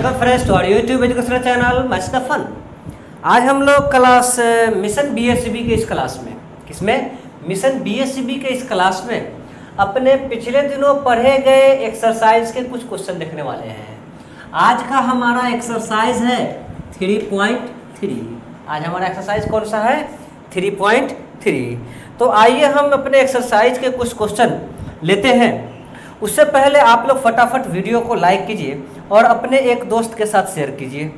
Welcome friends to our YouTube educational channel maths the fun. आज हम लोग class mission BSCB के इस क्लास में मिशन बीएससीबी के इस क्लास में अपने पिछले दिनों पढ़े गए एक्सरसाइज के कुछ क्वेश्चन देखने वाले हैं। आज का हमारा एक्सरसाइज है 3.3। आज हमारा एक्सरसाइज कौन सा है? 3.3। तो आइए हम अपने एक्सरसाइज के कुछ क्वेश्चन लेते हैं। उससे पहले आप लोग फटाफट वीडियो को लाइक कीजिए और अपने एक दोस्त के साथ शेयर कीजिए।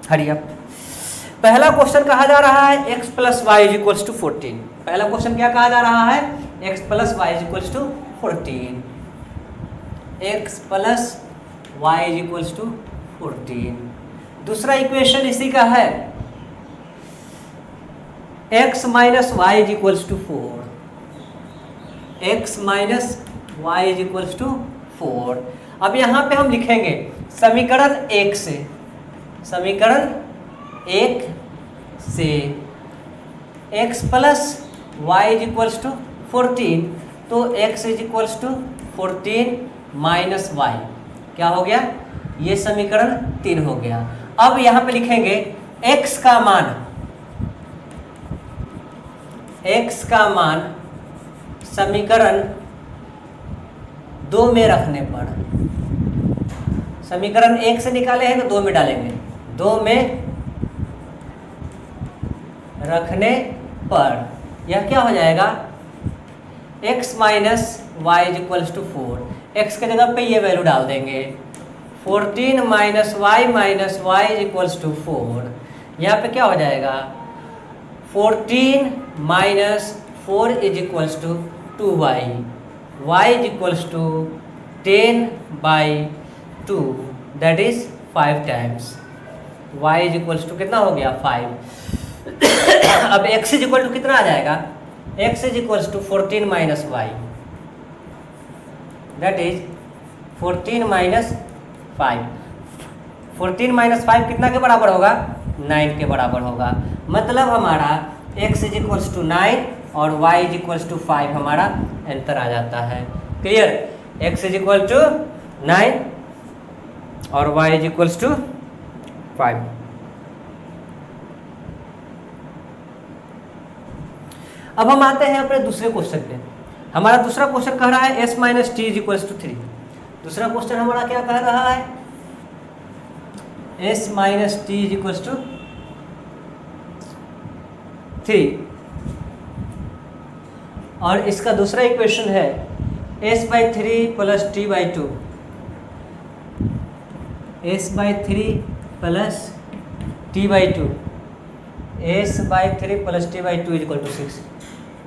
हरिया पहला क्वेश्चन कहा जा रहा है x plus y is equals to 14। पहला क्वेश्चन क्या कहा जा रहा है? x plus y is equals to 14। x plus y is equals to 14। दूसरा इक्वेशन इसी का है x minus y is equals to 4। x minus y is equals to 4। अब यहाँ पे हम लिखेंगे समीकरण 1 से x plus y is equals to 14, तो x is equals to 14 minus y क्या हो गया? ये समीकरण 3 हो गया। अब यहाँ पे लिखेंगे x का मान समीकरण 2 में रखने पर, समीकरण 1 से निकाले हैं तो 2 में डालेंगे। 2 में रखने पर यह क्या हो जाएगा? x minus y is equals to 4। X के जगह पे ये वैल्यू डाल देंगे 14 minus y is equals to 4। यहाँ पे क्या हो जाएगा? 14 minus 4 is equals to 2y। y is equals to 10 by 2, that is 5 times। y is equals to कितना हो गया? 5। अब x is equal to कितना आ जाएगा? x is equals to 14 minus y, that is 14 minus 5। 14 minus 5 कितना के बराबर होगा? 9 के बराबर होगा। मतलब हमारा x is equals to 9 और y इज इक्वल्स टू 5 हमारा आंसर आ जाता है। Clear? x is equal to 9 और y इज इक्वल्स टू 5। अब हम आते हैं अपने दूसरे क्वेश्चन पे। हमारा दूसरा क्वेश्चन कह रहा है s minus t is equals to 3। दूसरा क्वेश्चन हमारा क्या कह रहा है? s minus t is equals to 3 और इसका दूसरा इक्वेशन है s/3 plus t/2। s/3 plus t/2, s/3 plus t/2 is equal to 6।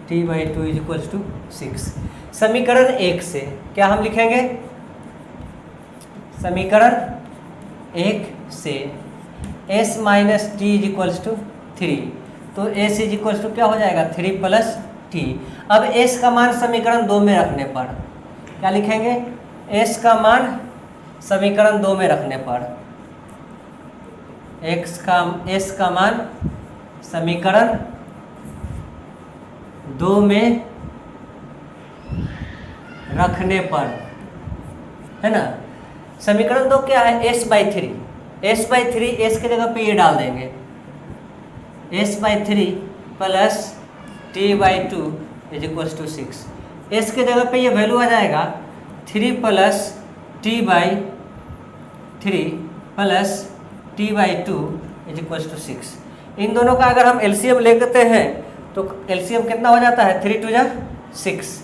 t/2 is equal to 6। समीकरण 1 से क्या हम लिखेंगे? समीकरण 1 से s minus t is equals to 3, तो s इज इक्वल्स टू क्या हो जाएगा? 3 प्लस t। अब s का मान समीकरण 2 में रखने पर क्या लिखेंगे? s का मान समीकरण 2 में रखने पर s का मान समीकरण 2 में रखने पर, है ना? समीकरण 2 क्या है? s/3। s/3 s के जगह पे ये डाल देंगे s/3 plus t/2 is equals to 6। s के जगह पे ये वैल्यू आ जाएगा 3 plus t/3 plus t/2 is equals to 6। इन दोनों का अगर हम एलसीएम लेते हैं तो एलसीएम कितना हो जाता है? 3 2 6,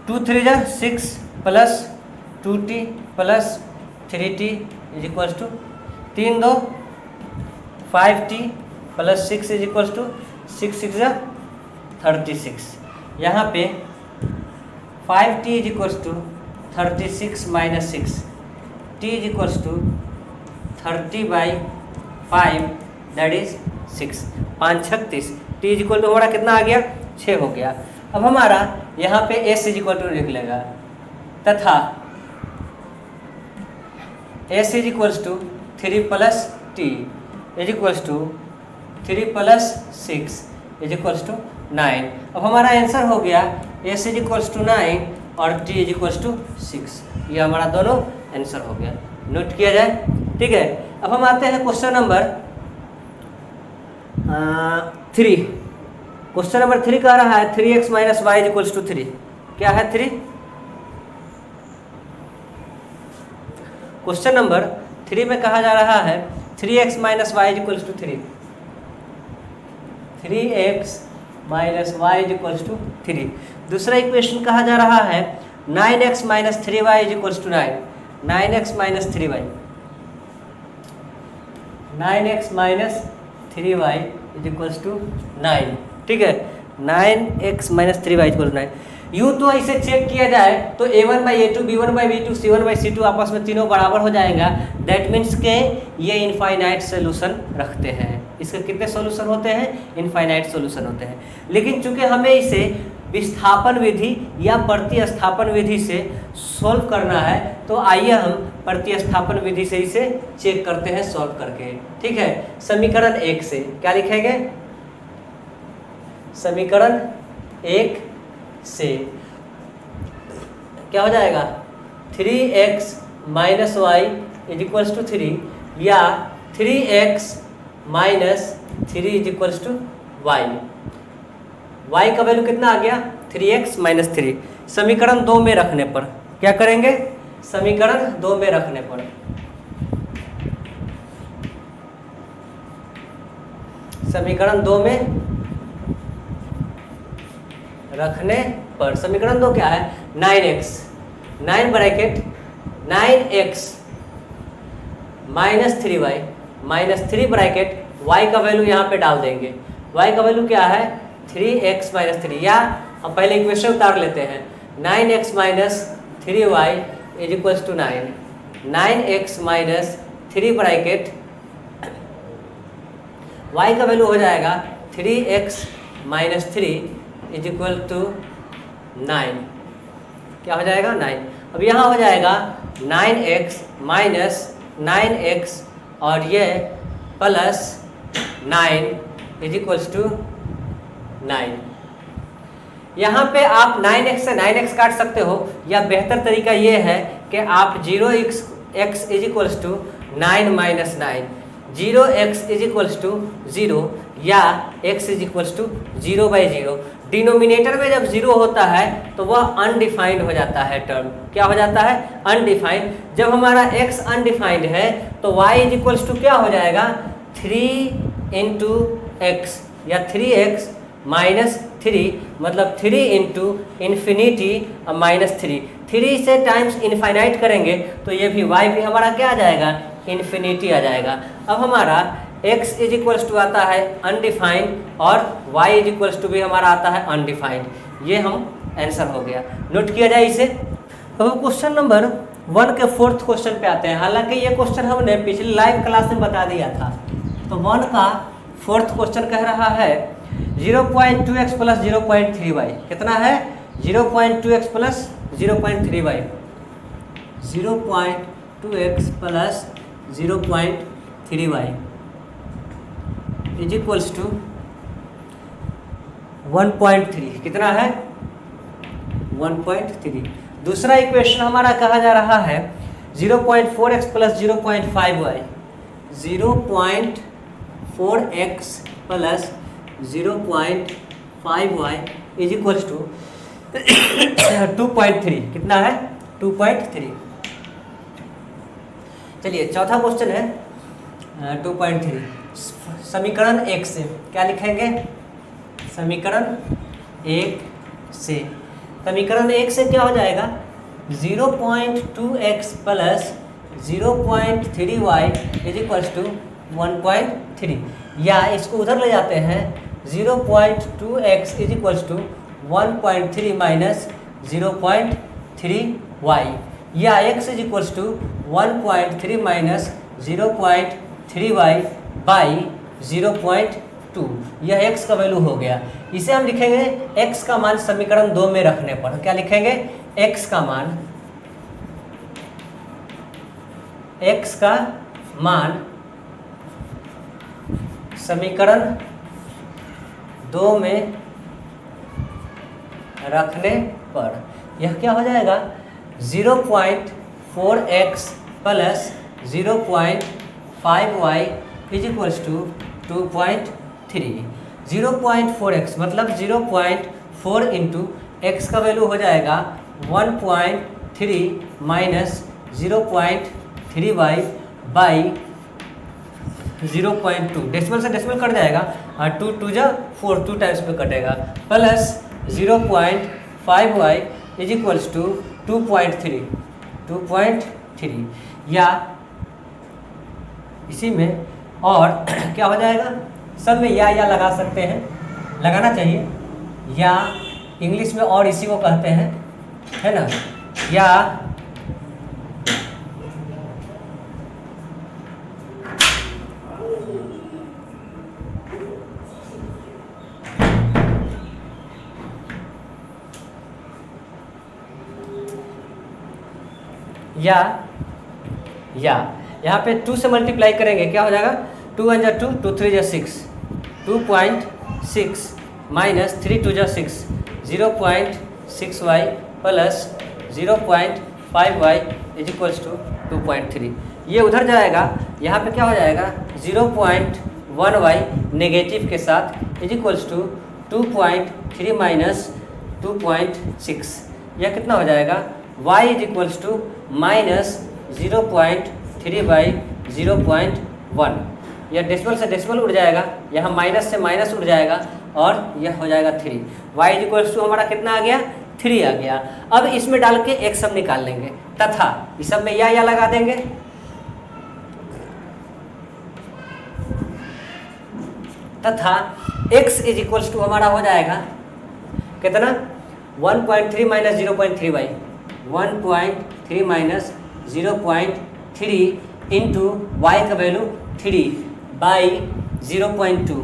2 3 6 plus 2t plus 3t is equals to 3 2 5t plus 6 is equals to 6 6 36। यहाँ पे 5t is equals to 36 minus 6, t is equals to 30/5, that is 6। 5 36, t is equal to हमारा कितना आ गया? 6 हो गया। अब हमारा यहाँ पे s इज इक्वल टू लिख लेगा तथा s is equals to 3 plus t is equals to 3 plus 6 is equals to 9। अब हमारा आंसर हो गया s इज इक्वल्स टू 9 और t इज इक्वल्स टू 6। ये हमारा दोनों आंसर हो गया। नोट किया जाए, ठीक है। अब हम आते हैं क्वेश्चन नंबर 3। क्वेश्चन नंबर 3 कह रहा है 3x minus y equals to 3। क्या है 3? क्वेश्चन नंबर 3 में कहा जा रहा है 3x minus y equals to 3। 3x minus y equals to 3। दूसरा इक्वेशन कहा जा रहा है 9x minus 3y equals to 9। 9x minus 3y, 9x minus 3y equals to 9, ठीक है। 9x minus 3y equal 9। यूँ तो इसे चेक किया जाए तो a1 by a2, b1 by b2, c1 by c2 आपस में तीनों बराबर हो जाएगा। दैट मीन्स के ये इनफाइनाइट सोल्यूशन रखते हैं। इसके कितने सोल्यूशन होते हैं? इनफाइनाइट सोल्यूशन होते हैं। लेकिन चूंकि हमें इसे विस्थापन विधि या प्रतिस्थापन विधि से सॉल्व करना है, तो आइए हम प्रतिस्थापन विधि से इसे चेक करते हैं सॉल्व करके, ठीक है। समीकरण 1 से क्या लिखेंगे? समीकरण 1 से क्या हो जाएगा? 3x minus y is equals to 3 या 3x minus 3 is equals to y. y का वैल्यू कितना आ गया? 3x minus 3। समीकरण 2 में रखने पर क्या करेंगे? समीकरण 2 में रखने पर समीकरण 2 में रखने पर समीकरण 2 क्या है? 9x, 9 bracket 9x minus 3y minus 3 bracket y का वैल्यू यहाँ पे डाल देंगे। y का वैल्यू क्या है? 3x माइनस 3, या हम पहले इक्वेशन उतार लेते हैं। 9x minus 3y is equals to 9। 9x minus 3 bracket y का वैल्यू हो जाएगा 3x minus 3 is equal to 9। क्या हो जाएगा? 9। अब यहाँ हो जाएगा 9x माइनस 9x और ये प्लस 9 इज इक्वल्स टू 9। यहाँ पे आप 9x से 9x काट सकते हो, या बेहतर तरीका ये है कि आप 0x is equals to 9 minus 9, 0x is equals to 0 या x is equals to 0 by 0। Denominator में जब 0 होता है तो वह अनडिफाइंड हो जाता है टर्म। क्या हो जाता है? अनडिफाइंड। जब हमारा x अनडिफाइंड है तो y इज इक्वल्स टू क्या हो जाएगा? 3 इंटू एक्स या 3x माइनस 3, मतलब 3 इंटू इन्फिनिटी माइनस 3। 3 से टाइम्स इनफाइनाइट करेंगे तो ये भी y भी हमारा क्या आ जाएगा? इन्फिनिटी आ जाएगा। अब हमारा x इज इक्वल्स टू आता है अनडिफाइंड और y इज इक्वल्स टू भी हमारा आता है अनडिफाइंड। ये हम आंसर हो गया। नोट किया जाए इसे। अब क्वेश्चन नंबर 1 के 4th क्वेश्चन पे आते हैं। हालांकि ये क्वेश्चन हमने पिछले लाइव क्लास में बता दिया था। तो 1 का 4th क्वेश्चन कह रहा है 0.2x प्लस 0.3y। कितना है? 0.2x plus 0.3y। 0.2x plus 0.3y is equals to 1.3। कितना है? 1.3। दूसरा इक्वेशन हमारा कहा जा रहा है 0.4x plus 0.5y। 0.4x plus 0.5y is equals to 2.3। कितना है? 2.3। चलिए चौथा क्वेश्चन है 2.3। समीकरण 1 से क्या लिखेंगे? समीकरण 1 से समीकरण 1 से क्या हो जाएगा? 0.2x plus 0.3y is equals to 1.3, या इसको उधर ले जाते हैं 0.2x is equals to 1.3 minus 0.3y, या x is equals to 1.3 minus 0.3y by 0.2। यह x का वैल्यू हो गया। इसे हम लिखेंगे x का मान समीकरण 2 में रखने पर। क्या लिखेंगे? x का मान समीकरण 2 में रखने पर यह क्या हो जाएगा? 4x plus 0.5y is equals to 2.3। 0.4x मतलब 0.4 इंटू एक्स का वैल्यू हो जाएगा 1.3 माइनस 0.3y बाई 0.2, डेसिमल से डेसिमल कट जाएगा और 2 2 जा 4, 2 टाइम्स पे कटेगा, plus 0.5y is equals to 2.3 या इसी में और क्या हो जाएगा, सब में या लगा सकते हैं, लगाना चाहिए, या इंग्लिश में और इसी को कहते हैं, है ना, या यहाँ पे 2 से मल्टीप्लाई करेंगे, क्या हो जाएगा, 2 1 जा 2, 2 3 जा 6, 2.6 माइनस 3 2 जा 6, 0.6y plus 0.5y is equals to 2.3। ये उधर जाएगा, यहाँ पे क्या हो जाएगा, 0.1y नेगेटिव के साथ इज इक्वल्स टू 2.3 माइनस 2.6, यह कितना हो जाएगा, y is equals to minus 0.3 by 0.1, यह डेसिमल से डेसिमल उड़ जाएगा, यहाँ माइनस से माइनस उड़ जाएगा और यह हो जाएगा 3। y इज इक्वल्स टू हमारा कितना आ गया, 3 आ गया। अब इसमें डाल के x सब निकाल लेंगे तथा इस सब में या लगा देंगे, तथा x इज इक्वल्स टू हमारा हो जाएगा कितना, 1.3 minus 0.3y, 1.3 minus 0.3 into y का वैल्यू 3 बाई 0.2,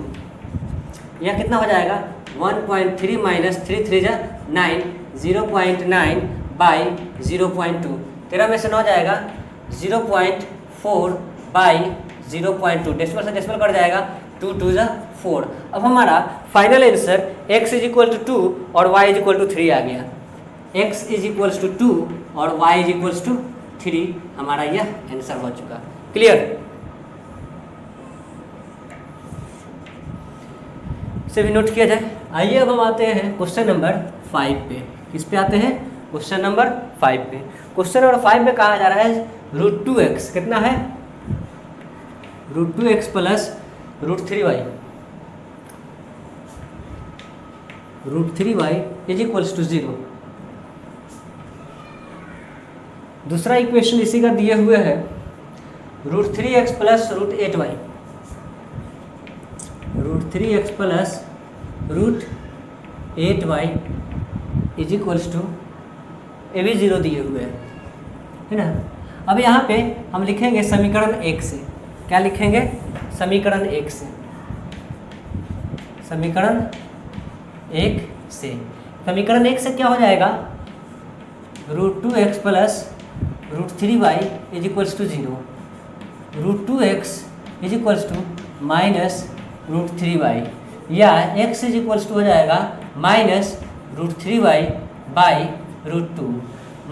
यह कितना हो जाएगा, 1.3 माइनस 3 3 जा 9, 0.9 बाई 0.2, 13 में से 9 जाएगा, 0.4 बाई 0.2, डेसिमल से डेसिमल कट जाएगा, 2 2 जा 4। अब हमारा final answer x is equal to 2 और y इज इक्वल टू 3 आ गया, x इज इक्वल्स टू 2 और y इज इक्वल्स टू 3, हमारा यह आंसर हो चुका। क्लियर, से भी नोट किया जाए। आइए अब हम आते हैं क्वेश्चन नंबर 5 पे। किस पे आते हैं, क्वेश्चन नंबर 5 पे। क्वेश्चन नंबर 5 में कहा जा रहा है √2x कितना है, √2x plus √3y, √3y is equals to 0। दूसरा इक्वेशन इसी का दिए हुए है √3x plus √8y, √3x plus √8y is equals to, ये भी 0 दिए हुए हैं, है ना। अब यहाँ पे हम लिखेंगे समीकरण 1 से, क्या लिखेंगे, समीकरण 1 से, समीकरण 1 से, समीकरण 1 से क्या हो जाएगा, √2x plus √3y is equals to 0, √2x is equals to minus √3y, या x इज इक्वल्स टू हो जाएगा माइनस √3y बाई √2।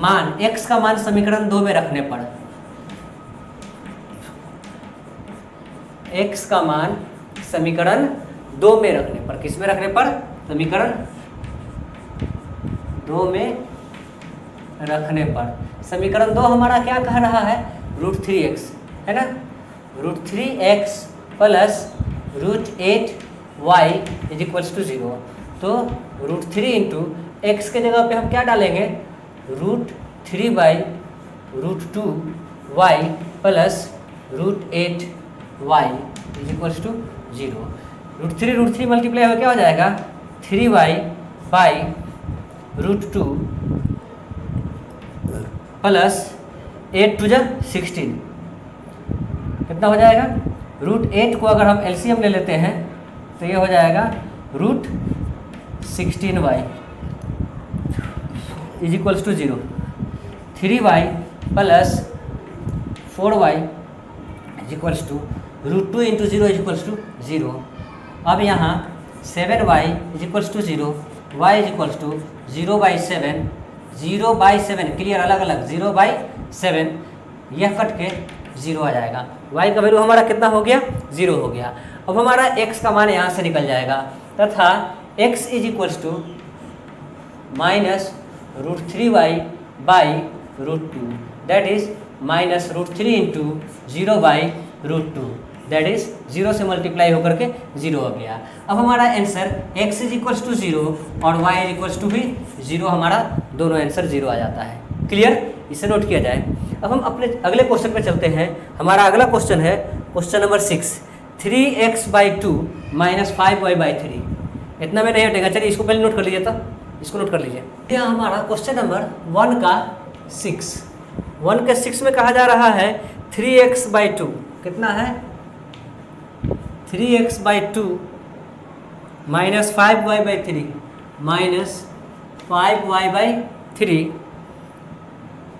मान x का मान समीकरण 2 में रखने पर, x का मान समीकरण 2 में रखने पर, किस में रखने पर, समीकरण 2 में रखने पर, समीकरण 2 हमारा क्या कह रहा है, √3x है ना, √3x plus √8y is equals to 0। तो √3 इंटू एक्स के जगह पे हम क्या डालेंगे, √3 by √2y plus √8y is equals to 0। √3 multiply हो क्या हो जाएगा, 3y बाई √2 प्लस 8 2 जा 16, कितना हो जाएगा, √8 को अगर हम एलसीएम ले लेते हैं तो ये हो जाएगा √16y is equals to 0, 3y plus 4y is equals to √2 into 0 is equals to 0। अब यहाँ 7y is equals to 0, y is equals to 0/7, 0/7, clear, अलग अलग 0/7, यह कट के 0 आ जाएगा। y का वैल्यू हमारा कितना हो गया, 0 हो गया। अब हमारा x का मान यहाँ से निकल जाएगा तथा x is equals to -√3y/√2, that is -√3 into 0/√2, that is 0 से मल्टीप्लाई होकर के 0 हो गया। अब हमारा answer x is equals to 0 और y इज इक्वल्स टू भी 0, हमारा दोनों आंसर 0 आ जाता है। क्लियर, इसे नोट किया जाए। अब हम अपने अगले क्वेश्चन पे चलते हैं। हमारा अगला क्वेश्चन है क्वेश्चन नंबर 6, 3x/2 - 5y/3। इतना में नहीं हटेगा, चलिए इसको पहले नोट कर लीजिए, तो इसको नोट कर लीजिए। यह हमारा क्वेश्चन नंबर 1 का 6 में कहा जा रहा है 3x/2 कितना है, 3x/2 - 5y/3 -5y/3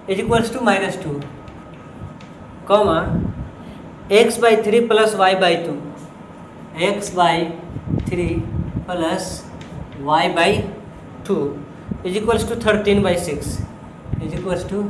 is equals to -2, comma x/3 plus y/2, x/3 plus y/2 is equals to 13/6, is equals to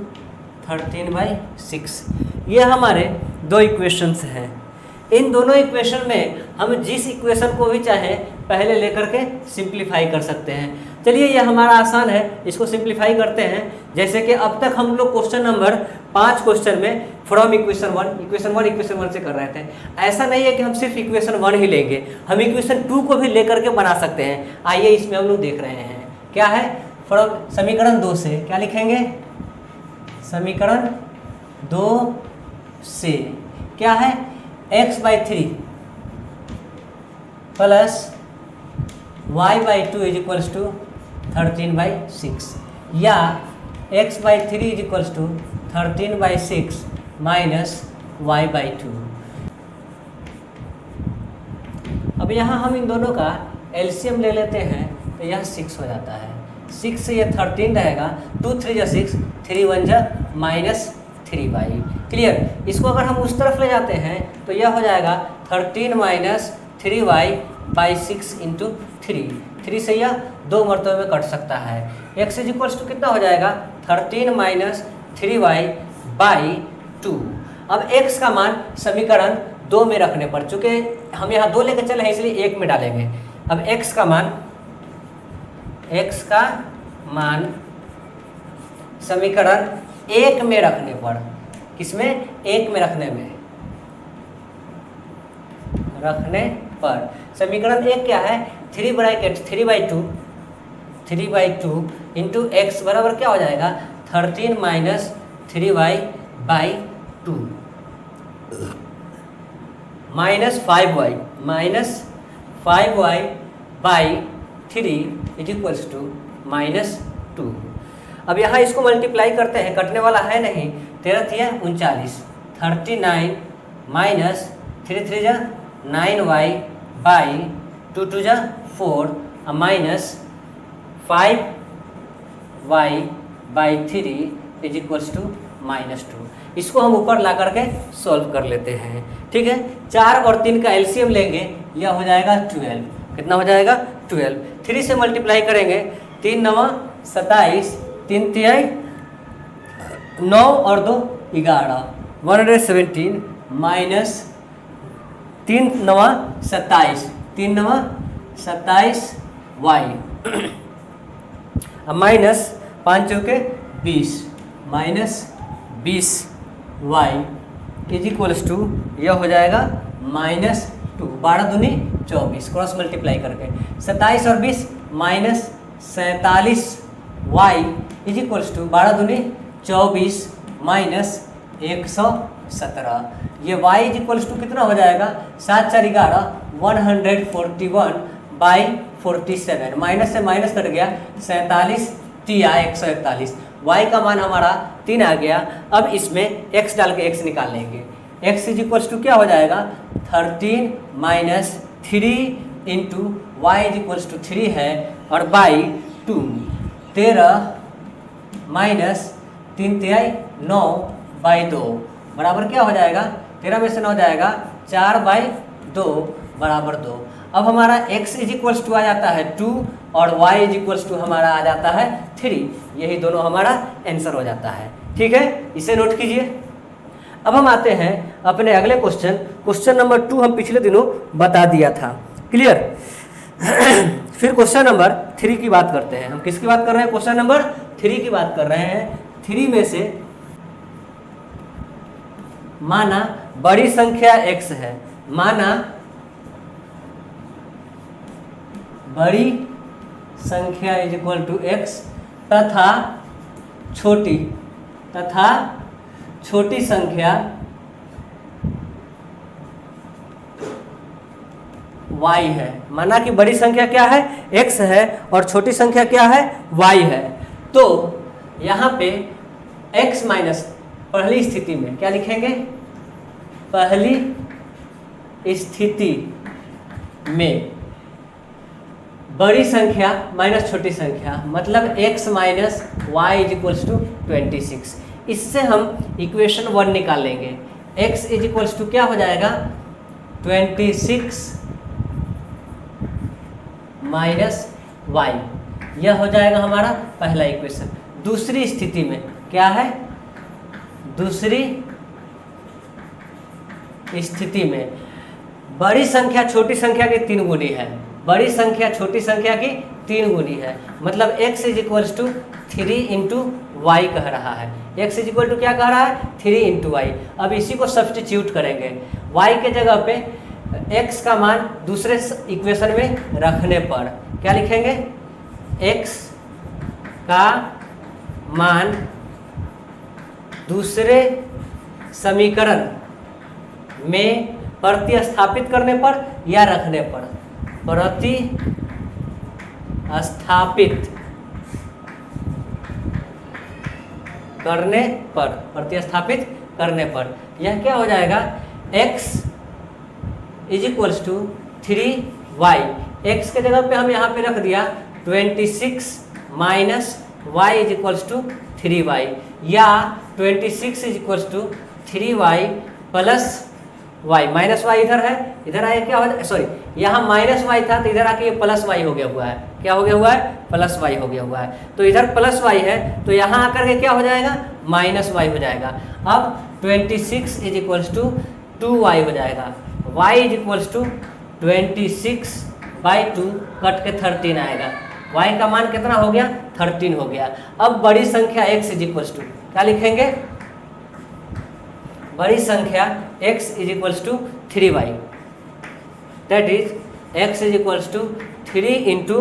13/6। ये हमारे दो इक्वेशंस हैं। इन दोनों इक्वेशन में हम जिस इक्वेशन को भी चाहे पहले लेकर के सिंप्लीफाई कर सकते हैं। चलिए ये हमारा आसान है, इसको सिंप्लीफाई करते हैं। जैसे कि अब तक हम लोग क्वेश्चन नंबर 5 क्वेश्चन में फ्रॉम इक्वेशन 1 से कर रहे थे। ऐसा नहीं है कि हम सिर्फ इक्वेशन 1 ही लेंगे, हम इक्वेशन 2 को भी लेकर के बना सकते हैं। आइए इसमें हम लोग देख रहे हैं क्या है, फ्रॉम समीकरण 2 से क्या लिखेंगे, समीकरण 2 से क्या है, x/3 plus y/2 is equals to 13/6, या x/3 is equals to 13/6 minus y/2। अब यहाँ हम इन दोनों का एलसीएम ले लेते हैं तो यह 6 हो जाता है। 6 से यह 13 रहेगा, 2 3 जा 6, 3 1 जा -3y। क्लियर, इसको अगर हम उस तरफ ले जाते हैं तो यह हो जाएगा 13 - 3y/6 इंटू 3 से यह 2 मरतबे में कट सकता है। x इज इक्वल्स टू कितना हो जाएगा, 13 - 3y/2। अब x का मान समीकरण 2 में रखने पर, चूंकि हम यहाँ 2 लेकर चले हैं इसलिए 1 में डालेंगे। अब x का मान समीकरण 1 में रखने पर, किसमें, 1 में रखने पर समीकरण 1 क्या है, 3/2 इंटू एक्स बराबर क्या हो जाएगा, 13 - 3y/2 -5y/3 is equals to -2। अब यहाँ इसको मल्टीप्लाई करते हैं, कटने वाला है नहीं, 13 × 39, 39 माइनस 3 3 जा 9y/2 2 जा 4 minus 5y/3 is equals to -2। इसको हम ऊपर ला करके सॉल्व कर लेते हैं। ठीक है, 4 और 3 का एलसीएम लेंगे, यह हो जाएगा 12। कितना हो जाएगा, 12। 3 से मल्टीप्लाई करेंगे, 3 9 27, 3 3 9 और 2 11, 117 माइनस 3 9 27, 3 9 27 y माइनस 5 चौके 20 minus 20 y is equals to यह हो जाएगा -2। 12 दूनी 24, क्रॉस मल्टीप्लाई करके 27 और 20 minus 47 y is equals to 12 दूनी 24 माइनस 117। ये y इज इक्वल्स टू कितना हो जाएगा, 7 4 11, 141/47। माइनस से माइनस कट गया, 47 तिया 141। y का मान हमारा 3 आ गया। अब इसमें x डाल के x निकाल लेंगे। x इज इक्वल्स टू क्या हो जाएगा, 13 - 3 into y is equals to 3 है और बाई 2, 13 माइनस 3 3 9/2 बराबर क्या हो जाएगा, 13 में से 9 जाएगा 4/2 बराबर 2। अब हमारा x इज इक्वल्स टू आ जाता है 2 और y इज इक्वल्स टू हमारा आ जाता है 3। यही दोनों हमारा आंसर हो जाता है। ठीक है, इसे नोट कीजिए। अब हम आते हैं अपने अगले क्वेश्चन नंबर 2 हम पिछले दिनों बता दिया था। क्लियर। फिर क्वेश्चन नंबर 3 की बात करते हैं। हम किसकी बात कर रहे हैं? क्वेश्चन नंबर 3 की बात कर रहे हैं। 3 में से माना बड़ी संख्या x है, माना बड़ी संख्या इज इक्वल टू x तथा छोटी संख्या y है। माना कि बड़ी संख्या क्या है? x है और छोटी संख्या क्या है? y है। तो यहाँ पे x माइनस पहली स्थिति में क्या लिखेंगे? पहली स्थिति में बड़ी संख्या माइनस छोटी संख्या, मतलब x minus y is equals to 26। इससे हम इक्वेशन 1 निकालेंगे। x इज इक्वल्स टू क्या हो जाएगा? 26 माइनस वाई, यह हो जाएगा हमारा पहला इक्वेशन। दूसरी स्थिति में क्या है? दूसरी स्थिति में बड़ी संख्या छोटी संख्या की 3 गुनी है, बड़ी संख्या छोटी संख्या की 3 गुनी है, मतलब x is equals to 3 into y कह रहा है। x इज इक्वल टू क्या कह रहा है? 3 इंटू वाई। अब इसी को सब्स्टिट्यूट करेंगे। y के जगह पे x का मान दूसरे इक्वेशन में रखने पर क्या लिखेंगे? x का मान दूसरे समीकरण में प्रतिस्थापित करने पर या रखने पर? प्रतिस्थापित करने पर यह क्या हो जाएगा? x is equals to 3y। x के जगह पे हम यहाँ पे रख दिया 26 minus y is equals to 3y, या 26 is equals to 3y plus y। Minus y इधर है, इधर आए क्या हो जाए? सॉरी, यहाँ माइनस वाई था तो इधर आके ये प्लस वाई हो गया हुआ है। क्या हो गया हुआ है? प्लस वाई हो गया हुआ है। तो इधर प्लस वाई है तो यहाँ आकर के क्या हो जाएगा? माइनस वाई हो जाएगा। अब 26 इज इक्वल्स टू 2y हो जाएगा। y is equals to 26/2 cut के 13 आएगा। y का मान कितना हो गया? 13 हो गया। अब बड़ी संख्या x इज इक्वल्स टू क्या लिखेंगे? बड़ी संख्या x is equals to 3y, that is x is equals to 3 into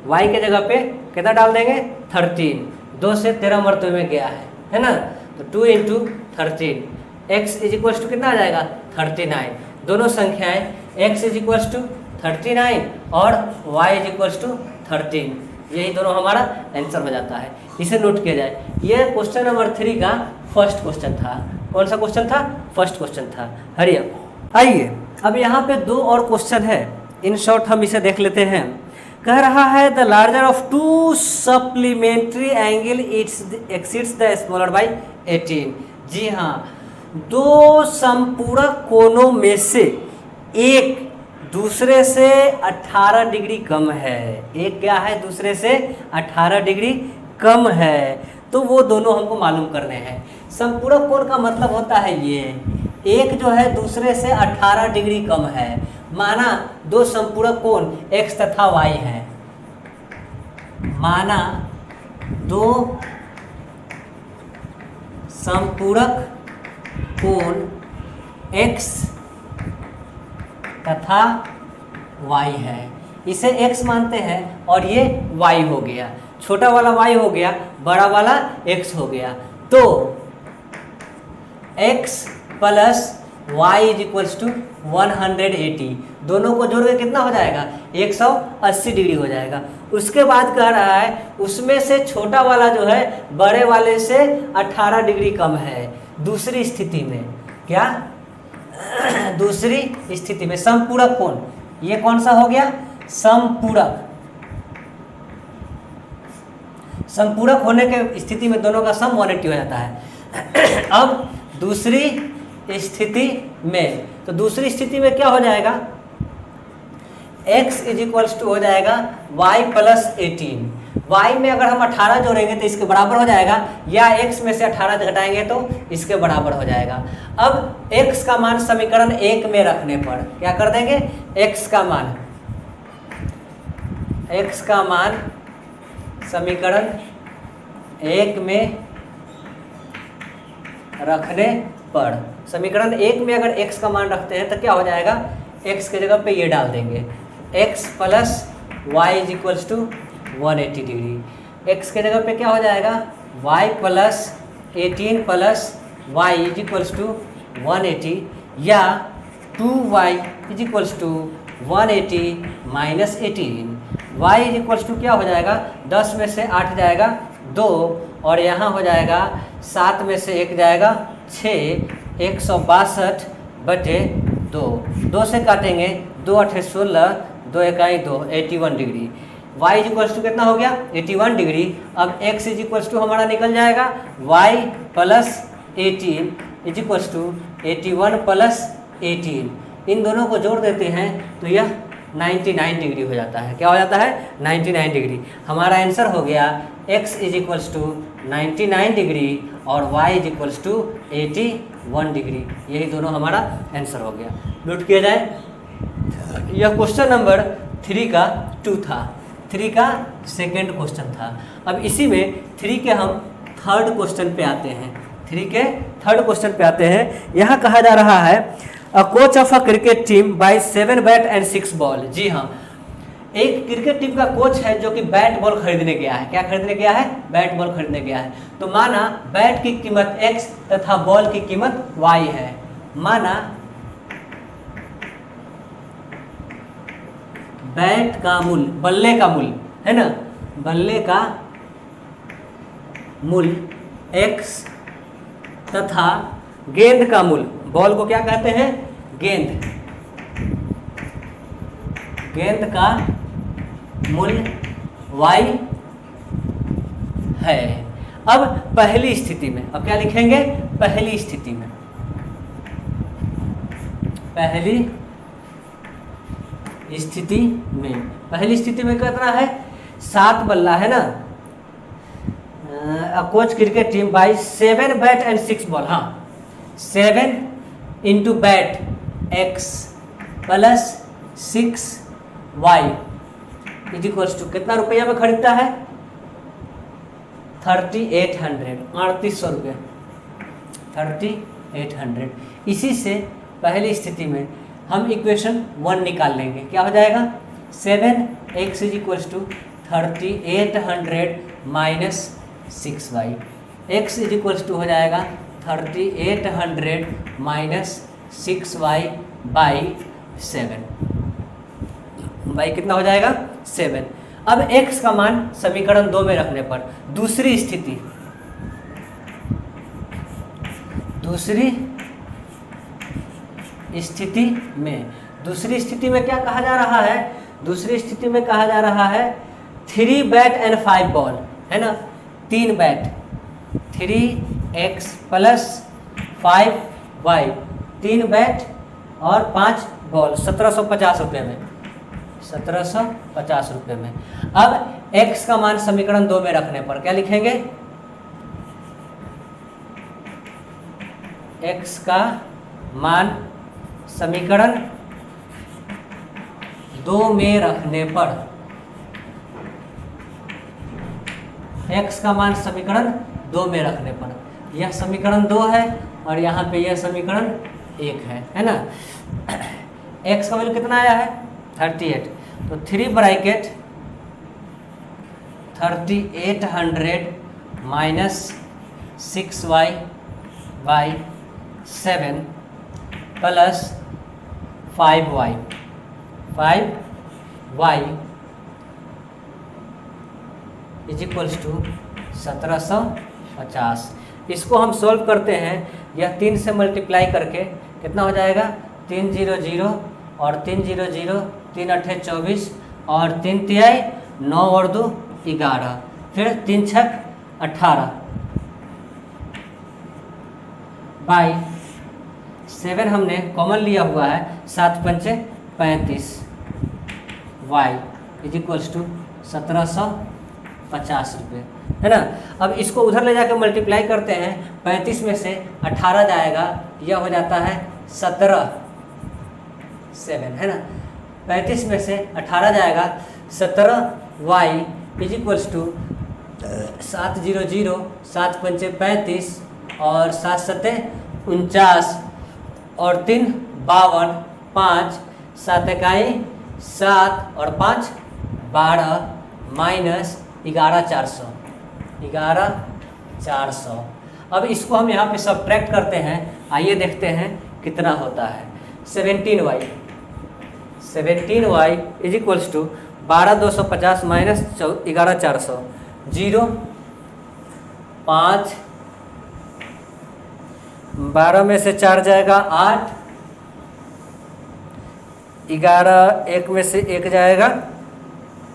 y के जगह पे कितना डाल देंगे? 13। 2 से 13 मरतबे में गया है ना? तो 2 into 13, x is equals to कितना आ जाएगा? 39। दोनों संख्याएं x इज इक्वल्स टू 39 और y इज इक्वल्स टू 13, यही दोनों हमारा आंसर हो जाता है। इसे नोट किया जाए। यह क्वेश्चन नंबर 3 का फर्स्ट क्वेश्चन था। कौन सा क्वेश्चन था? फर्स्ट क्वेश्चन था। हरिया आइए, अब यहाँ पे 2 और क्वेश्चन है, इन शॉर्ट हम इसे देख लेते हैं। कह रहा है the larger of 2 supplementary angle exceeds the smaller by 18। जी हाँ, 2 संपूरक कोणों में से एक दूसरे से 18 डिग्री कम है। एक क्या है? दूसरे से 18 डिग्री कम है। तो वो दोनों हमको मालूम करने हैं। संपूरक कोण का मतलब होता है ये, एक जो है दूसरे से 18 डिग्री कम है। माना 2 संपूरक कोण x तथा y है। माना 2 संपूरक कोण x तथा y है। इसे x मानते हैं और ये y हो गया। छोटा वाला y हो गया, बड़ा वाला x हो गया। तो x plus y is equals to 180, दोनों को जोड़ के कितना हो जाएगा? 180 डिग्री हो जाएगा। उसके बाद कह रहा है उसमें से छोटा वाला जो है बड़े वाले से 18 डिग्री कम है। दूसरी स्थिति में क्या? दूसरी स्थिति में समपूरक कोण, ये कौन सा हो गया? समपूरक। समपूरक होने के स्थिति में दोनों का सम 180 हो जाता है। अब दूसरी स्थिति में, तो दूसरी स्थिति में क्या हो जाएगा? x इज इक्वल्स टू हो जाएगा y प्लस 18। y में अगर हम 18 जोड़ेंगे तो इसके बराबर हो जाएगा, या x में से 18 घटाएंगे तो इसके बराबर हो जाएगा। अब x का मान समीकरण 1 में रखने पर क्या कर देंगे, x का मान समीकरण 1 में रखने पर, समीकरण 1 में अगर x का मान रखते हैं तो क्या हो जाएगा, x के जगह पे ये डाल देंगे x plus y is equals to 180 degree. x के जगह पे क्या हो जाएगा, y plus 18 plus y is equals to 180, या 2y is equals to 180 minus 18। y is equals to क्या हो जाएगा, 10 में से 8 जाएगा 2, और यहाँ हो जाएगा 7 में से 1 जाएगा 6, 162 बटे 2, 2 से काटेंगे 2 8 16, 2 1 2, 81 degree. y is equals to कितना हो गया, 81 डिग्री। अब x इज इक्वल्स टू हमारा निकल जाएगा y plus 18 is equals to 81 plus 18, इन दोनों को जोड़ देते हैं तो यह 99 डिग्री हो जाता है। क्या हो जाता है, 99 डिग्री। हमारा आंसर हो गया x is equals to 99 degree और y is equals to 81 degree. यही दोनों हमारा आंसर हो गया। नोट किया जाए, यह क्वेश्चन नंबर 3 का 2 था, 3 का सेकेंड क्वेश्चन था। अब इसी में 3 के हम थर्ड क्वेश्चन पे आते हैं। 3 के थर्ड क्वेश्चन पे आते हैं। यहाँ कहा जा रहा है a coach of a cricket team buy 7 bat and 6 ball. जी हाँ, एक क्रिकेट टीम का कोच है जो कि बैट बॉल खरीदने गया है। क्या खरीदने गया है, बैट बॉल खरीदने गया है। तो माना बैट की कीमत x तथा बॉल की कीमत y है। माना बैट का मूल्य, बल्ले का मूल्य है ना, बल्ले का मूल्य x तथा गेंद का मूल्य, बॉल को क्या कहते हैं, गेंद, गेंद का मूल्य y है। अब पहली स्थिति में, अब क्या लिखेंगे, पहली स्थिति में, पहली स्थिति में, पहली स्थिति में कितना है, 7 बल्ला है ना। Coach cricket team buy 7 bat and 6 ball. हाँ, 7 into bat x plus 6 y is equals to कितना रुपया में खरीदता है, 3800, 3800 रुपये, 3800। इसी से पहली स्थिति में हम इक्वेशन 1 निकाल लेंगे। क्या हो जाएगा, 7x is equals to 3800 minus 6y, x is equals to हो जाएगा 3800 माइनस 6y बाई 7, बाई कितना हो जाएगा, 7। अब x का मान समीकरण 2 में रखने पर दूसरी स्थिति, दूसरी स्थिति में क्या कहा जा रहा है, दूसरी स्थिति में कहा जा रहा है 3 बैट एंड 5 बॉल है ना, 3 bat, 3x plus 5y, 3 bat और 5 बॉल, 1750 रुपये में, 1750 रुपये में। अब x का मान समीकरण 2 में रखने पर क्या लिखेंगे, x का मान समीकरण 2 में रखने पर, x का मान समीकरण 2 में रखने पर, यह समीकरण 2 है और यहाँ पे यह समीकरण 1 है ना। x का वैल्यू कितना आया है, 38, तो 3 bracket 3800 minus 6y by 7 plus 5y is equals to 1750। इसको हम सॉल्व करते हैं, यह 3 से मल्टीप्लाई करके कितना हो जाएगा, 3 0 0 और 3 0 0, 3 8 24 और 3 तिहाई 9 और 2 11, फिर 3 6 18 बाई 7 हमने कॉमन लिया हुआ है, 7 पंचे 35 वाई इज इक्वल्स टू 1750 रुपये, है ना। अब इसको उधर ले जाकर मल्टीप्लाई करते हैं, 35 में से 18 जाएगा, यह हो जाता है 17 7, है ना। 35 में से 18 जाएगा 17 वाई इज इक्वल्स टू 700 7 पंचे 35 और 7 सत्ते 49 और 3 52 5 7 इकाई 7 और 5 12 माइनस 11,400 11,400। अब इसको हम यहाँ पे सब्ट्रैक्ट करते हैं, आइए देखते हैं कितना होता है। 17y is equals to 12,250 minus 11,400 0 5 12 में से 4 जाएगा 8 11 1 में से 1 जाएगा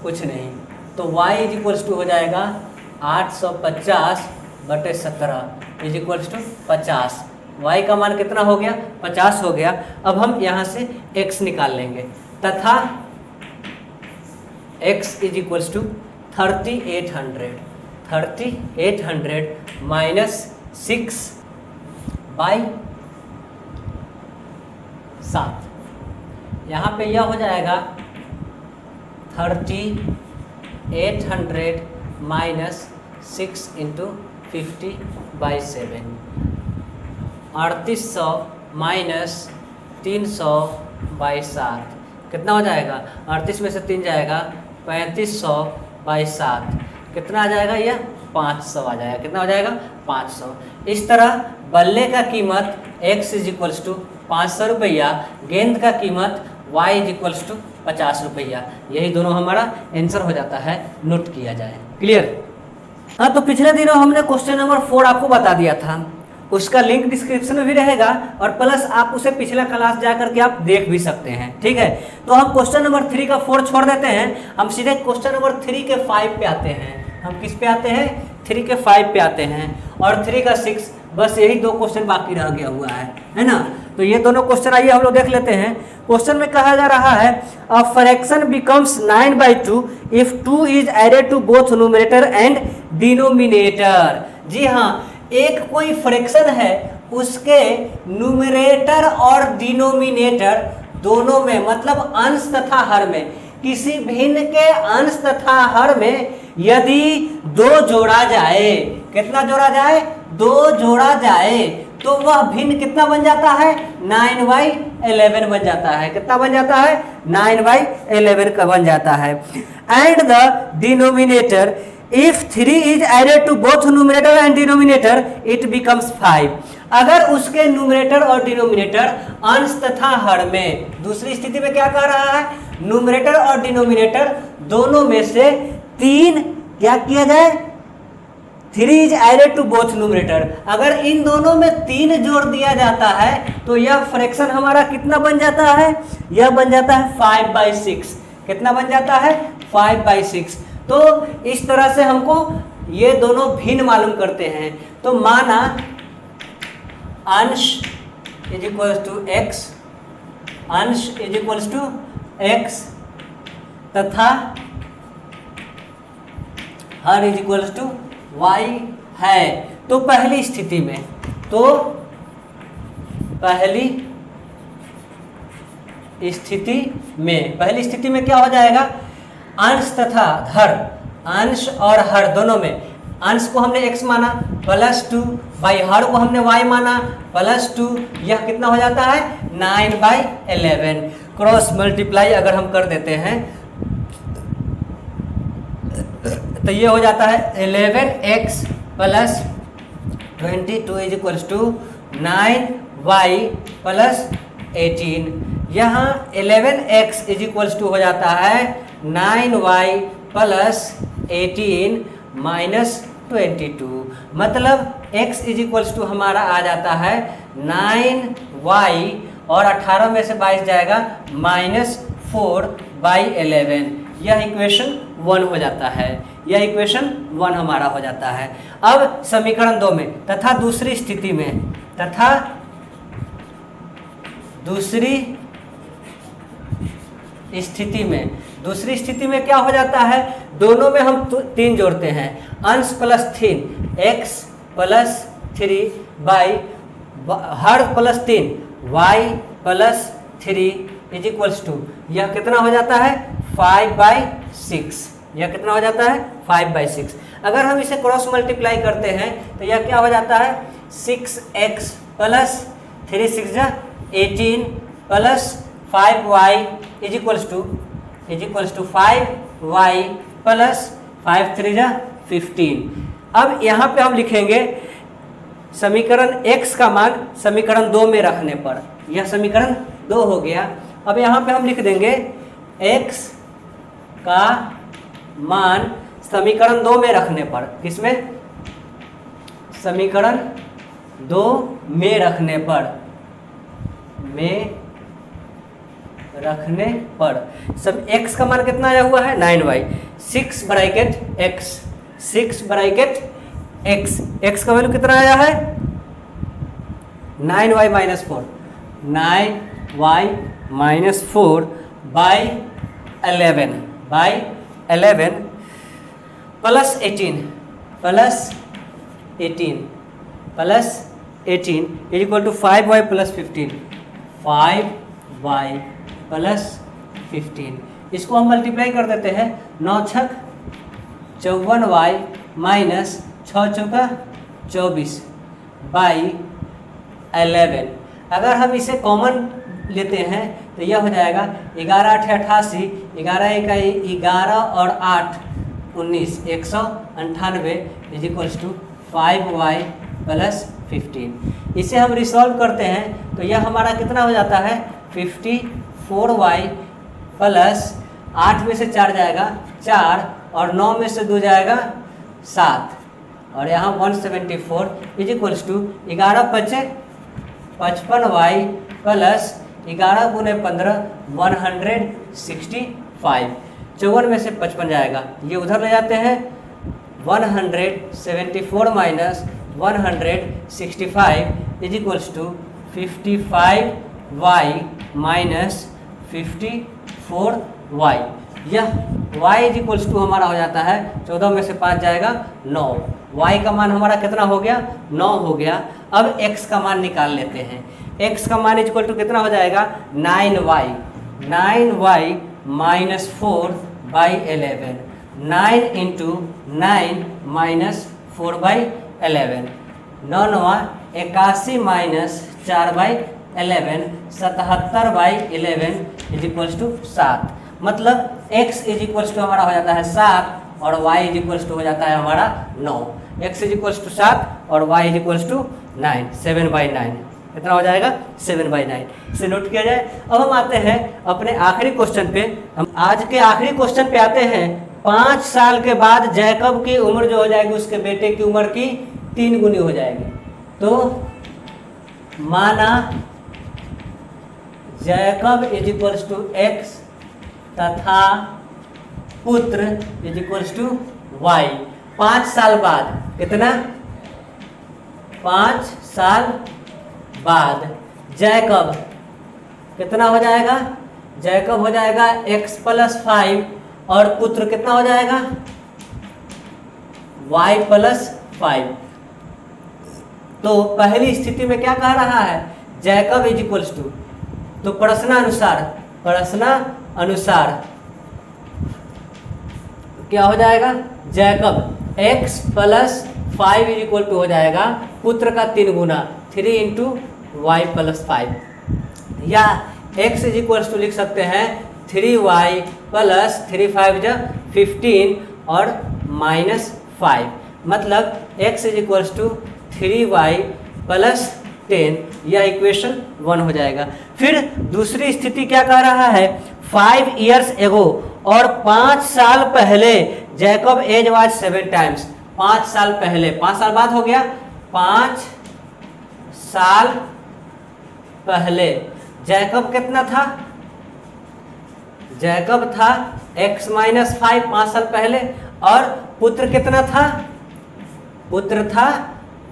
कुछ नहीं, तो y इज इक्वल्स टू हो जाएगा 850/17 इज इक्वल्स टू 50। y का मान कितना हो गया? 50 हो गया। अब हम यहाँ से x निकाल लेंगे तथा x is equals to 3800 minus 6/7। यहाँ पे यह हो जाएगा 3800 माइनस 6 इंटू 50/7, 3800 माइनस 300/7 कितना हो जाएगा? 38 में से 3 जाएगा 3500/7 कितना आ जाएगा? यह 500 आ जाएगा। कितना हो जाएगा? 500। इस तरह बल्ले का कीमत x इज इक्वल्स टू 500 रुपया, गेंद का कीमत y इज इक्वल्स टू 50 रुपया। यही दोनों हमारा आंसर हो जाता है, नोट किया जाए। क्लियर? हाँ, तो पिछले दिनों हमने क्वेश्चन नंबर 4 आपको बता दिया था, उसका लिंक डिस्क्रिप्शन में भी रहेगा और प्लस आप उसे पिछला क्लास जा करके आप देख भी सकते हैं। ठीक है, तो हम क्वेश्चन नंबर 3 का 4 छोड़ देते हैं, हम सीधे क्वेश्चन नंबर 3 के 5 पे आते हैं। हम किस पे आते हैं? 3 के 5 पे आते हैं और 3 का 6, बस यही 2 क्वेश्चन बाकी रह गया हुआ है ना। तो ये दोनों क्वेश्चन आइए हम लोग देख लेते हैं। क्वेश्चन में कहा जा रहा है a fraction becomes 9/2 if 2 is added to both numerator and denominator. जी हाँ, एक कोई फ्रैक्शन है, उसके न्यूमरेटर और डिनोमिनेटर दोनों में, मतलब अंश तथा हर में, किसी भिन्न के अंश तथा हर में यदि 2 जोड़ा जाए, कितना जोड़ा जाए? 2 जोड़ा जाए, तो वह भिन्न कितना बन जाता है? 9/11 बन जाता है। कितना बन जाता है? 9/11 का बन जाता है। And the denominator if 3 is added to both numerator and denominator it becomes 5। अगर उसके न्यूमरेटर और डिनोमिनेटर अंश तथा हर में, दूसरी स्थिति में क्या कह रहा है? न्यूमरेटर और डिनोमिनेटर दोनों में से 3 क्या किया जाए? 3 is added to both numerator. अगर इन दोनों में 3 जोड़ दिया जाता है तो यह फ्रैक्शन हमारा कितना बन जाता है? यह बन जाता है 5/6। कितना बन जाता है? 5/6। तो इस तरह से हमको ये दोनों भिन्न मालूम करते हैं। तो माना अंश इज इक्वल्स टू x, अंश इज इक्वल्स टू x तथा हर इज इक्वल्स टू y है। तो पहली स्थिति में, पहली स्थिति में क्या हो जाएगा? अंश तथा हर, अंश और हर दोनों में, अंश को हमने x माना +2 बाई हर को हमने y माना +2, यह कितना हो जाता है? 9/11। क्रॉस मल्टीप्लाई अगर हम कर देते हैं तो ये हो जाता है 11x + 22 is equals to 9y + 18। यहाँ 11x इज इक्वल्स टू हो जाता है 9y + 18 माइनस 22। मतलब x इज इक्वल्स टू हमारा आ जाता है 9y और 18 में से 22 जाएगा -4/11। यह इक्वेशन 1 हो जाता है, यह इक्वेशन 1 हमारा हो जाता है। अब समीकरण 2 में तथा दूसरी स्थिति में दूसरी स्थिति में क्या हो जाता है, दोनों में हम 3 जोड़ते हैं, अंश प्लस 3 x प्लस 3 बाई हर plus 3 y plus 3 is equals to, यह कितना हो जाता है 5/6, यह कितना हो जाता है 5/6। अगर हम इसे क्रॉस मल्टीप्लाई करते हैं तो यह क्या हो जाता है 6x प्लस 3 6 जा 18 plus 5y is equals to 5y plus 5 3 जा 15। अब यहाँ पे हम लिखेंगे समीकरण x का मान समीकरण 2 में रखने पर, यह समीकरण 2 हो गया। अब यहाँ पे हम लिख देंगे x का मान समीकरण 2 में रखने पर, किसमें, समीकरण 2 में रखने पर सब x का मान कितना आया हुआ है 9y, 6 ब्रैकेट x, x का वैल्यू कितना आया है 9y minus 4 by 11 plus 18 is equal to 5y plus 15, 5y plus 15। इसको हम मल्टीप्लाई कर देते हैं, 9 छक 54y माइनस 6 चौका 24 बाई 11। अगर हम इसे कॉमन लेते हैं तो यह हो जाएगा 11 8 88, 11 1 11 और 8 19, 198 is equals to 5y plus 15। इसे हम रिसॉल्व करते हैं तो यह हमारा कितना हो जाता है 54y प्लस 8 में से 4 जाएगा 4 और 9 में से 2 जाएगा 7 और यहाँ 174 is equals to 11 × 55y plus 11 × 15 165। 54 में से 55 जाएगा, ये उधर ले जाते हैं, 174 minus 165 is equals to 55y minus 54y। यह y इज इक्वल्स टू हमारा हो जाता है 14 में से 5 जाएगा 9, y का मान हमारा कितना हो गया 9 हो गया। अब x का मान निकाल लेते हैं, x का मान इज इक्वल टू कितना हो जाएगा 9y minus 4 by 11, 9 into 9 minus 4 by 11, 9 81 minus 4 by 11, 77 by 11 is equals to 7। मतलब x इज इक्वल्स टू हमारा हो जाता है 7 और y इज इक्वल्स टू हो जाता है हमारा 9। x इज इक्वल्स टू 7 और y इज इक्वल्स टू 9, 7/9 कितना हो जाएगा 7/9। इसे नोट किया जाए। अब हम आते हैं अपने आखिरी क्वेश्चन पे। हम आज के आखिरी क्वेश्चन पे आते हैं। 5 साल के बाद जैकब की उम्र जो हो जाएगी उसके बेटे की उम्र की 3 गुनी हो जाएगी। तो माना Jacob is equals to x तथा पुत्र इज इक्वल्स टू y। 5 साल बाद कितना, 5 साल बाद जैकब कितना हो जाएगा, जैकब हो जाएगा x प्लस 5 और पुत्र कितना हो जाएगा y प्लस 5। तो पहली स्थिति में क्या कह रहा है जैकब इज इक्वल्स टू, तो प्रश्नानुसार क्या हो जाएगा Jacob x plus 5 is equal to हो जाएगा पुत्र का 3 गुना 3 इंटू y प्लस 5, या x इज इक्वल्स टू लिख सकते हैं 3y प्लस 3 5 जा 15 और माइनस 5। मतलब x is equals to 3y plus 10, यह इक्वेशन 1 हो जाएगा। फिर दूसरी स्थिति क्या कह रहा है 5 years ago, और 5 साल पहले जैकब एज वाज 7 times। 5 साल पहले, 5 साल बाद हो गया, 5 साल पहले जैकब कितना था, जैकब था x माइनस 5 5 साल पहले, और पुत्र कितना था, पुत्र था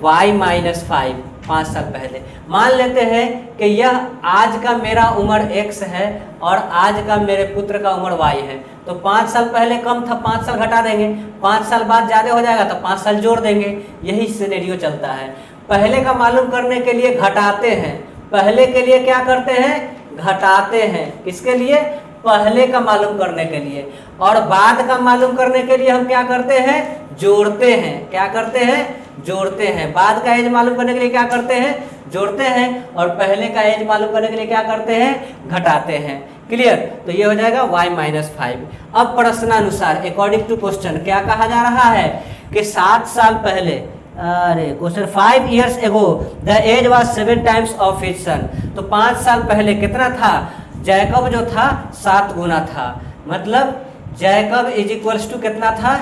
y माइनस 5 5 साल पहले। मान लेते हैं कि यह आज का मेरा उम्र x है और आज का मेरे पुत्र का उम्र y है। तो 5 साल पहले कम था, 5 साल घटा देंगे, 5 साल बाद ज़्यादा हो जाएगा तो 5 साल जोड़ देंगे। यही सिनेरियो चलता है। पहले का मालूम करने के लिए घटाते हैं, पहले के लिए क्या करते हैं, घटाते हैं। किसके लिए, पहले का मालूम करने के लिए। और बाद का मालूम करने के लिए हम क्या करते हैं, जोड़ते हैं। क्या करते हैं, जोड़ते हैं। बाद का एज मालूम करने के लिए क्या करते हैं, जोड़ते हैं। और पहले का एज मालूम करने के लिए क्या करते हैं, घटाते हैं। क्लियर। तो ये हो जाएगा y-5। अब प्रश्नानुसार अकॉर्डिंग टू क्वेश्चन क्या कहा जा रहा है कि 7 साल पहले, अरे question 5 years ago the age was 7 times of his son। तो 5 साल पहले कितना था, जैकब जो था 7 गुना था। मतलब जैकब इज इक्वल्स टू कितना था,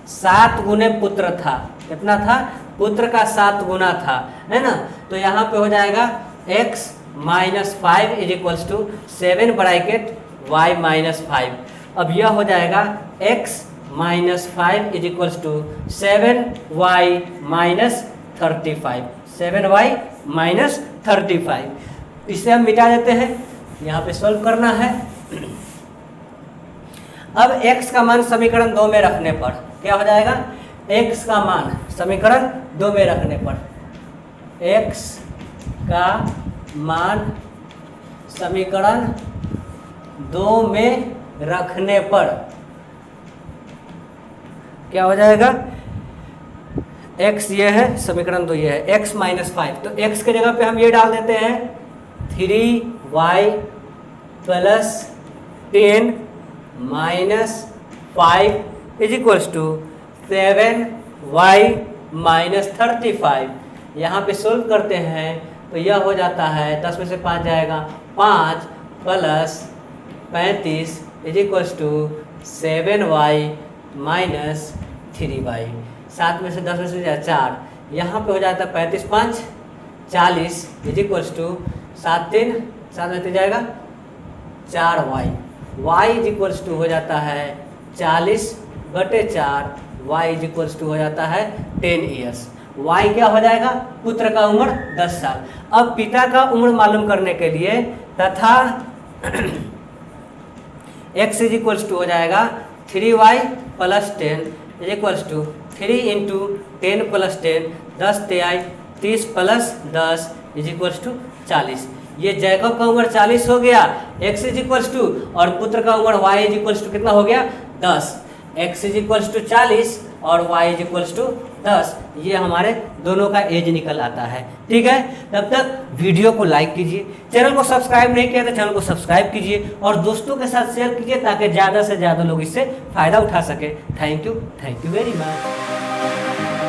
7 गुने पुत्र था। कितना था, पुत्र का 7 गुना था, है ना। तो यहाँ पे हो जाएगा x-5 is equals to 7 bracket y-5। अब यह हो जाएगा x-5 is equals to 7y-35। 7y-35 इसे हम मिटा देते हैं। यहाँ पे सॉल्व करना है। अब x का मान समीकरण 2 में रखने पर क्या हो जाएगा, x का मान समीकरण 2 में रखने पर, x का मान समीकरण 2 में रखने पर क्या हो जाएगा, x ये है, समीकरण 2 ये है, x-5। तो x के जगह पे हम ये डाल देते हैं 3y + 10 - 5 is equals to 7y-35। यहाँ पे सोल्व करते हैं तो यह हो जाता है, 10 में से 5 जाएगा, 5 + 35 इज इक्वल्स टू 7y-3y। 7 में से 10 में से जाए 4, यहाँ पे हो जाता है 35 5 40 इज इक्वल्स टू 7 3 7 में से जाएगा 4y। y is equals to हो जाता है 40/4, y इज इक्वल्स टू हो जाता है 10 ईयर्स। y क्या हो जाएगा, पुत्र का उम्र 10 साल। अब पिता का उम्र मालूम करने के लिए तथा x इज इक्वल्स टू हो जाएगा 3y + 10 इज इक्वल्स टू 3 × 10 + 10 10 तिहाई 30 + 10 इज इक्वल्स टू 40। ये जैकब का उम्र 40 हो गया, x इज इक्वल्स टू, और पुत्र का उम्र y इज इक्वल्स टू कितना हो गया, 10। x इज इक्वल्स टू 40 और y इज इक्वल्स टू 10। ये हमारे दोनों का एज निकल आता है। ठीक है, तब तक वीडियो को लाइक कीजिए, चैनल को सब्सक्राइब नहीं किया तो चैनल को सब्सक्राइब कीजिए और दोस्तों के साथ शेयर कीजिए ताकि ज़्यादा से ज़्यादा लोग इससे फ़ायदा उठा सके। Thank you very much.